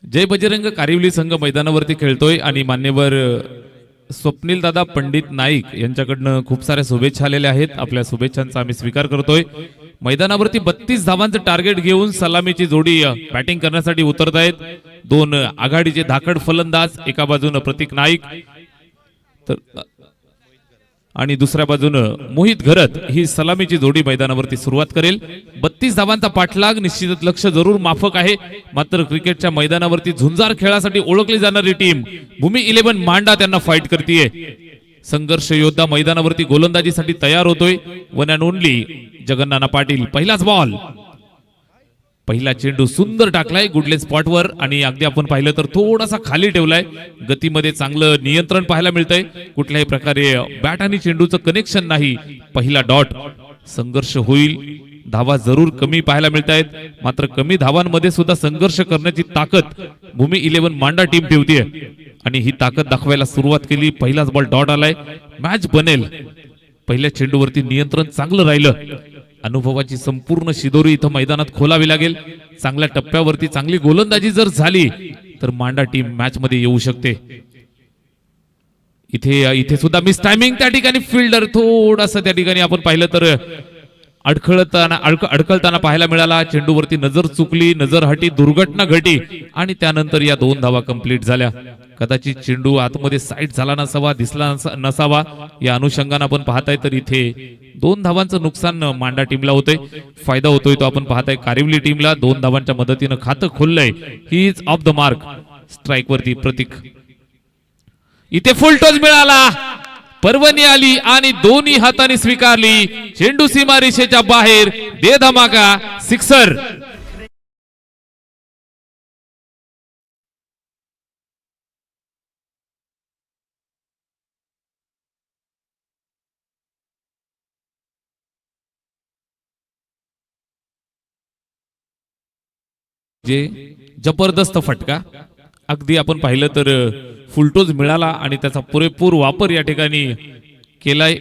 जय बजरंग कारिवली संघ मैदानावरती खेळतोय आणि मान्यवर स्वप्नील दादा पंडित नाईक यांच्याकडनं खूप साऱ्या शुभेच्छा आलेल्या आहेत. आपल्या शुभेच्छांचा आम्ही स्वीकार करतोय. मैदानावरती 32 धावांचं टार्गेट घेऊन सलामीची जोडी बॅटिंग करण्यासाठी उतरत आहेत. दोन आघाडीचे धाकड फलंदाज, एका बाजूने प्रतीक नाईक तर आणि दुसऱ्या बाजूनं मोहित घरत ही सलामीची जोडी मैदानावरती सुरुवात करेल. 32 धावांचा पाठलाग निश्चितच लक्ष जरूर माफक आहे. मात्र क्रिकेटच्या मैदानावरती झुंजार खेळासाठी ओळखली जाणारी टीम भूमी 11 मांडा त्यांना फाईट करतेय. संघर्ष योद्धा मैदानावरती गोलंदाजीसाठी तयार होतोय. One and only Jagannana Patil. पहिलाच बॉल, पहिला चेंडू सुंदर टाकलाय गुडले स्पॉटवर आणि अगदी आपण पाहिलं तर थोडासा खाली ठेवलाय. गतीमध्ये चांगलं नियंत्रण पाहायला मिळतंय. कुठल्याही प्रकारे बॅट आणि चेंडूचं कनेक्शन नाही. पहिला डॉट. संघर्ष होईल, धावा जरूर कमी पाहायला मिळत आहेत. मात्र कमी धावांमध्ये सुद्धा संघर्ष करण्याची ताकद भूमी 11 मांडा टीम ठेवतीये आणि ही ताकद दाखवायला सुरुवात केली. पहिलाच बॉल डॉट आलाय. मॅच बनेल. पहिल्या चेंडूवरती नियंत्रण चांगलं राहिलं. अनुभवाची संपूर्ण शिदोरी इथं मैदानात खोलावी लागेल. चांगल्या टप्प्यावरती चांगली गोलंदाजी जर झाली तर मांडा टीम मॅच मध्ये येऊ शकते. इथे सुद्धा मिस टायमिंग. त्या ठिकाणी फिल्डर थोडासा त्या ठिकाणी आपण पाहिलं तर अडकळताना पाहायला मिळाला. चेंडूवरती नजर चुकली, नजर हटी, दुर्घटना घडली आणि त्यानंतर या 2 धावा कंप्लीट झाल्या. कदाचित चेंडू आतमध्ये साईड झाला नसावा, दिसला नसावा. या अनुषंगाने आपण पाहताय तर इथे 2 धावांचं नुकसान मांडा टीमला होतंय. फायदा होतोय तो आपण पाहताय कारिवली टीमला. 2 धावांच्या मदतीनं खातं खोललंय. He is off the mark. Strike वरती प्रतीक. इथे फुल टॉस मिळाला. पर्वणी आली आणि दोन्ही हाताने स्वीकारली. चेंडू सीमा रेषेच्या बाहेर. दे धमाका. सिक्सर. जे जबरदस्त फटका. अगदी आपण पाहिलं तर फुलटोज मिळाला आणि त्याचा पुरेपूर वापर या ठिकाणी केलाय.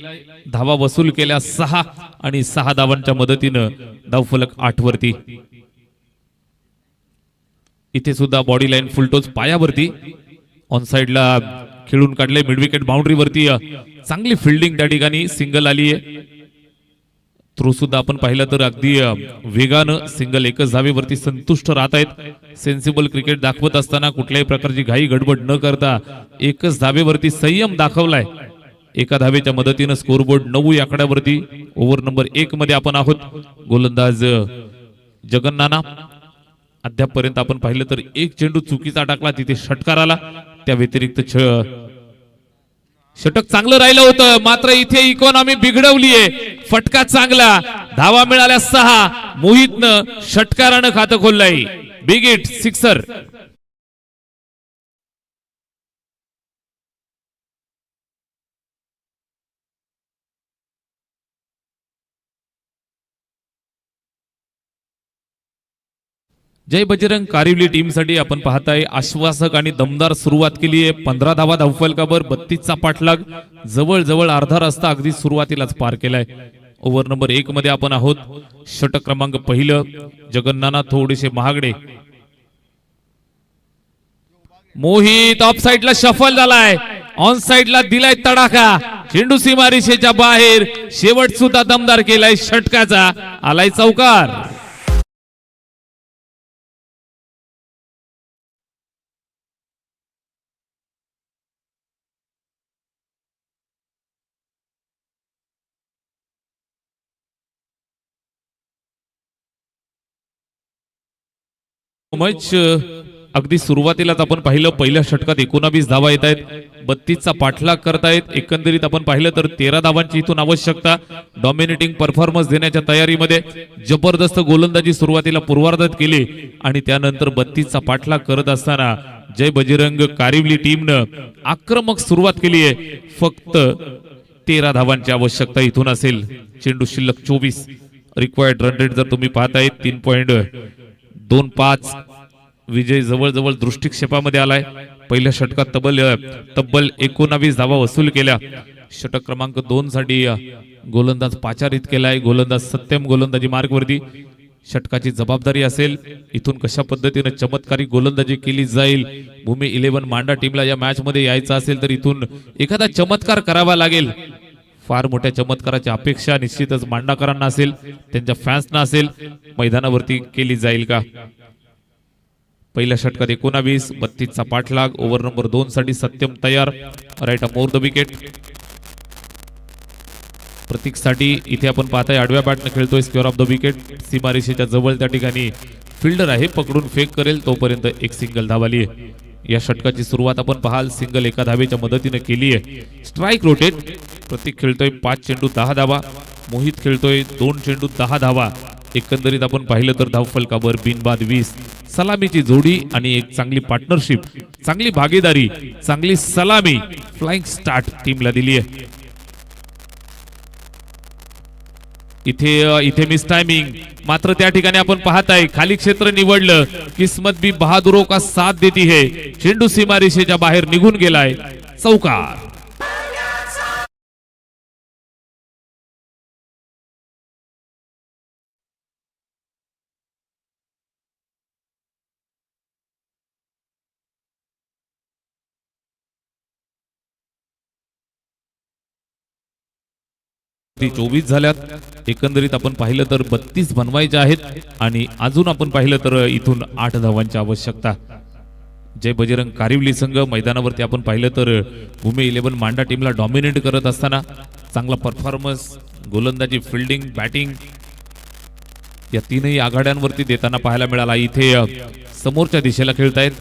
धावा वसूल केल्या 6 आणि 6 धावांच्या मदतीनं धावफलक 8 वरती. इथे सुद्धा बॉडी लाईन फुलटोज पायावरती. ऑन साइडला खेळून काढले. मिड विकेट बाउंड्री वरती चांगली फिल्डिंग त्या ठिकाणी. सिंगल आली आहे. थ्रो सुद्धा आपण पाहिलं तर अगदी वेगानं सिंगल. एकच धावेवरती संतुष्ट राहत आहेत. सेन्सिबल क्रिकेट दाखवत असताना कुठल्याही प्रकारची घाई गडबड न करता एकच धावेवरती संयम दाखवलाय. एका धावेच्या मदतीनं स्कोरबोर्ड 9 या आकड्यावरती. ओव्हर नंबर 1 मध्ये आपण आहोत. गोलंदाज जगन्नाना. अद्यापपर्यंत आपण पाहिलं तर एक चेंडू चुकीचा टाकला, तिथे षटकार आला. त्या व्यतिरिक्त षटक चांगलं राहिलं होतं. मात्र इथे इकॉनॉमी बिघडवलीये. फटका चांगला. धावा मिळाल्या 6. मोहितनं षटकारानं खातं खोललंय. Big hit. Sixer. Jai Bajrang Karivali team साठी आपण पाहताय आश्वासक आणि दमदार सुरुवात केली आहे. 15 धावा धावफलकावर. 32चा पाठलाग. जवळ अर्धा रस्ता अगदी सुरुवातीलाच पार केलाय. ओव्हर नंबर 1 मध्ये आपण आहोत. षटक क्रमांक 1. जगन्नाना थोडेसे महागडे. मोहित ऑफ साइडला शफल झालाय. ऑन साइडला दिलाय तडाखा. चेंडू सीमा रेषेच्या बाहेर. शेवट सुद्धा दमदार केलाय षटकाचा. आलाय चौकार. मॅच अगदी सुरुवातीलाच आपण पाहिलं पहिल्या षटकात 19 धावा येत आहेत. 32चा पाठलाग करतायत. एकंदरीत आपण पाहिलं तर 13 धावांची इथून आवश्यकता. डॉमिनेटिंग परफॉर्मन्स देण्याच्या तयारीमध्ये. जबरदस्त गोलंदाजी सुरुवातीला पूर्वार्धात केली आणि त्यानंतर 32चा पाठलाग करत असताना जय बजरंग कारिवली टीमनं आक्रमक सुरुवात केली आहे. फक्त 13 धावांची आवश्यकता इथून असेल. चेंडू शिल्लक 24. रिक्वायर्ड रन रेट जर तुम्ही पाहताय 3.25. विजय जवळ दृष्टिक्षेपामध्ये आलाय. पहिल्या षटकात तब्बल 19 धावा वसूल केल्या. षटक क्रमांक 2 साठी गोलंदाज पाचारित केलाय. गोलंदाज सत्यम गोलंदाजी मार्गवरती. षटकाची जबाबदारी असेल. इथून कशा पद्धतीने चमत्कारी गोलंदाजी केली जाईल. भूमी 11 मांडा टीमला या मॅच मध्ये यायचं असेल तर इथून एखादा चमत्कार करावा लागेल. फार मोठ्या चमत्काराची अपेक्षा निश्चितच मांडाकरांना असेल, त्यांच्या फॅन्सना असेल. मैदानावरती केली जाईल का? पहिल्या षटकात 19, 32चा पाठलाग. ओव्हर नंबर 2 साठी सत्यम तयार. Right more the wicket. Prateek साठी इथे आपण पाहताय आडव्या बॅटने खेळतोय. Square off the wicket. सीमारेषेच्या जवळ त्या ठिकाणी फिल्डर आहे, पकडून फेक करेल तोपर्यंत एक सिंगल धावाली आहे. या षटकाची सुरुवात आपण पाहाल सिंगल एका धावेच्या मदतीने केली आहे. Strike rotate. प्रतीक खेळतोय 5 चेंडू 10 धावा. मोहित खेळतोय 2 चेंडू 10 धावा. एकंदरीत आपण पाहिलं तर धावफलकावर बिनबाद 20. सलामीची जोडी आणि एक चांगली पार्टनरशिप, चांगली भागीदारी, चांगली सलामी फ्लाइंग स्टार्ट टीमला दिली आहे. इथे मिस टायमिंग. मात्र त्या ठिकाणी आपण पाहताय खाली क्षेत्र निवडलं. किस्मत भी बहादुरों का साथ देती है. चेंडू सीमारेषेच्या बाहेर निघून गेलाय. चौकार. ती 24 झाल्यात. एकंदरीत आपण पाहिलं तर 32 बनवायचे आहेत आणि अजून आपण पाहिलं तर इथून 8 धावांची आवश्यकता. जय बजरंग कारिवली संघ मैदानावरती आपण पाहिलं तर भूमी 11 मांडा टीमला डॉमिनेट करत असताना चांगला परफॉर्मन्स, गोलंदाजी, फिल्डिंग, बॅटिंग या तीनही आघाड्यांवरती देताना पाहायला मिळाला. इथे समोरच्या दिशेला खेळतायत.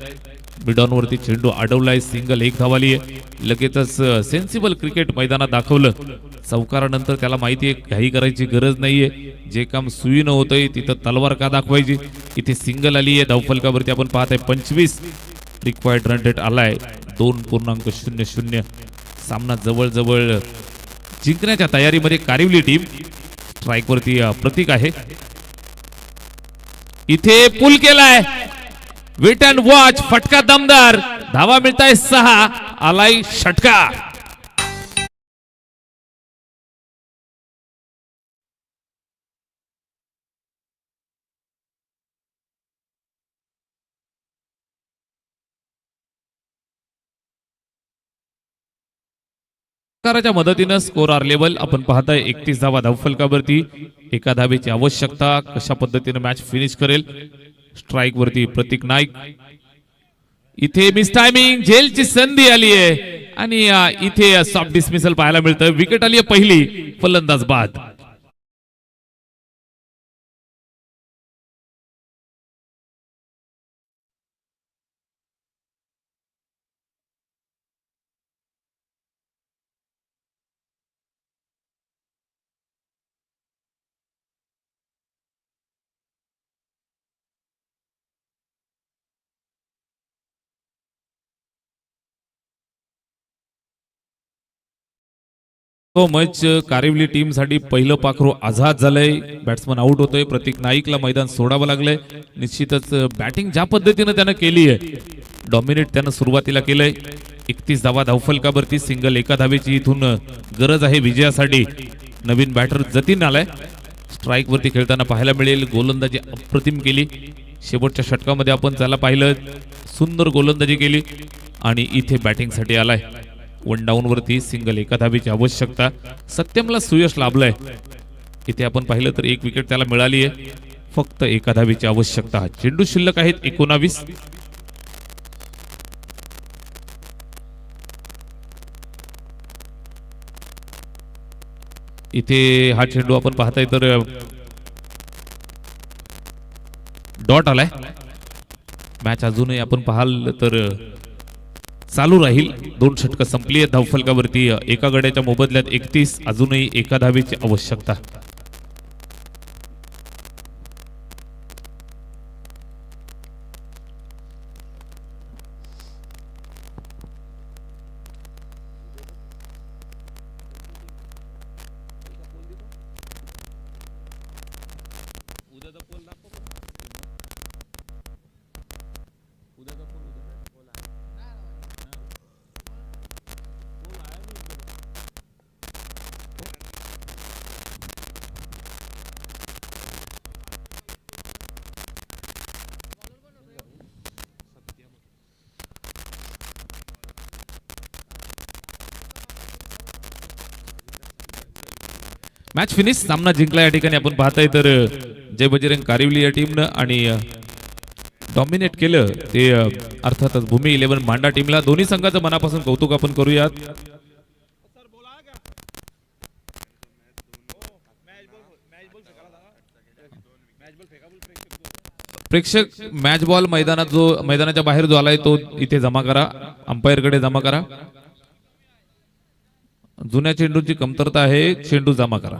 मिडॉनवरती चेंडू अडवलाय. सिंगल 1 धावाली आहे. लगेचच सेन्सिबल क्रिकेट मैदानात दाखवलं. चौकारानंतर त्याला माहिती आहे घाई करायची गरज नाहीये. जे काम सुईनं होतंय तिथं तलवार का दाखवायची. इथे सिंगल आली आहे. धावफलकावरती आपण पाहताय 25. रिक्वायर्ड रन रेट आलाय 2.00. सामना जवळजवळ जिंकण्याच्या तयारीमध्ये कारिवली टीम. स्ट्राईक वरती प्रतीक आहे. इथे पुल केलाय. Wait and watch. फटका दमदार. धावा मिळताय 6. आलाय षटका. षटकाराच्या मदतीनं स्कोर आर लेवल आपण पाहताय 31 धावा धावफलकावरती. एका धावेची आवश्यकता. कशा पद्धतीने मॅच फिनिश करेल. स्ट्राईक वरती प्रतीक नाईक. इथे मिस टायमिंग. झेलची संधी आली आहे आणि इथे सॉफ्ट डिसमिसल पाहायला मिळतं. विकेट आली आहे पहिली. फलंदाज बाद. तो मॅच कारिवली टीम साठी पहिलं पाखरू आझाद झालंय. बॅट्समन आउट होतोय. प्रतीक नाईकला मैदान सोडावं लागलंय. निश्चितच बॅटिंग ज्या पद्धतीनं त्यानं केली आहे, डॉमिनेट त्यानं सुरुवातीला केलंय. 31 धावा धावफलकावरती. सिंगल एका धावेची इथून गरज आहे विजयासाठी. नवीन बॅटर जतीन आलाय. स्ट्राईक वरती खेळताना पाहायला मिळेल. गोलंदाजी अप्रतिम केली. शेवटच्या षटकामध्ये आपण त्याला पाहिलं सुंदर गोलंदाजी केली आणि इथे बॅटिंग साठी आलाय. 1 डाऊन वरती सिंगल एका धावेची आवश्यकता. सत्यमला सुयश लाभलंय. इथे आपण पाहिलं तर 1 विकेट त्याला मिळाली आहे. फक्त एका धावेची आवश्यकता. चेंडू शिल्लक आहेत 19. इथे हा चेंडू आपण पाहताय तर डॉट आलाय. मॅच अजूनही आपण पाहाल तर चालू राहील. 2 षटकं संपली आहेत धावफलकावरती. एका गड्याच्या मोबदल्यात 31. अजूनही एका धावेची आवश्यकता. मॅच फिनिश, सामना जिंकला या ठिकाणी आपण पाहताय. तर जय बजरंग कारिवली या टीमनं आणि डॉमिनेट केलं ते अर्थातच भूमी 11 मांडा टीमला. दोन्ही संघाचं मनापासून कौतुक आपण करूयात. प्रेक्षक मॅच बॉल मैदानाच्या बाहेर जो आलाय तो इथे जमा करा, अंपायर कडे जमा करा. जुन्या चेंडूची कमतरता आहे, चेंडू जमा करा.